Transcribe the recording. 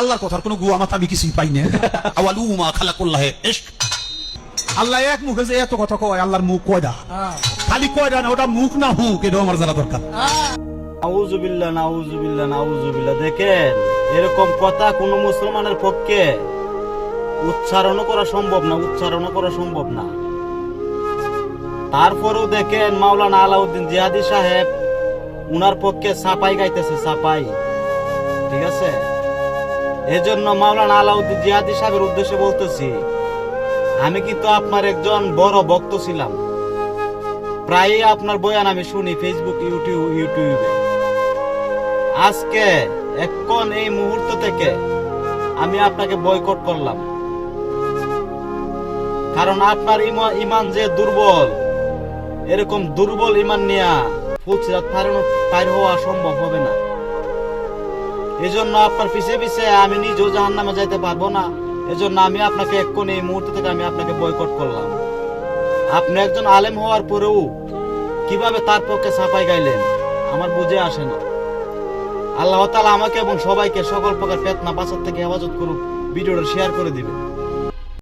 আল্লাহর কথার কোনো গুয়া মাথা আমি কিছুই পাই না। আওয়ালু মা খালাকুল্লাহ ইশক। আল্লাহ এক মুখে যে এত কথা কয়, আল্লাহর মুখ কয়টা? খালি কয়টা না, ওটা মুখ না হুক, এটা আমার জানা দরকার। নাউজুবিল্লাহ নাউজুবিল্লাহ নাউজুবিল্লাহ। দেখেন, এরকম কথা কোন মুসলমানের পক্ষে উচ্চারণও করা সম্ভব না, উচ্চারণও করা সম্ভব না। তারপরেও দেখেন মাওলানা আলাউদ্দিন জিহাদি সাহেব উনার পক্ষে সাপাই গাইতেছে, সাপাই। ঠিক আছে, এজন্য মাওলানা আলাউদ্দিন জিহাদি সাহেবের উদ্দেশ্যে বলতেছি, আমি কিন্তু আপনার একজন বড় ভক্ত ছিলাম। প্রায়ই আপনার বয়ান আমি শুনি ফেসবুক, ইউটিউবে। আজকে এখন এই মুহূর্ত থেকে আমি আপনাকে বয়কট করলাম, কারণ আপনার ইমান যে দুর্বল, এরকম দুর্বল ইমান নিয়ে ফুলসিরাত পার হওয়া সম্ভব হবে না। এজন্য আপনার পিছে পিছে আমি নিজেও জাহান্নামে যাইতে পারবো না। এজন্য আমি আপনাকে এখন এই মুহূর্ত থেকে আমি আপনাকে বয়কট করলাম। আপনি একজন আলেম হওয়ার পরেও কিভাবে তার পক্ষে ছাপাই গাইলেন আমার বুঝে আসে না। আল্লাহ তাআলা আমাকে এবং সবাইকে সকল প্রকার ফিতনা বাঁচার থেকে হেফাজত করুক। ভিডিওটা শেয়ার করে দিবেন।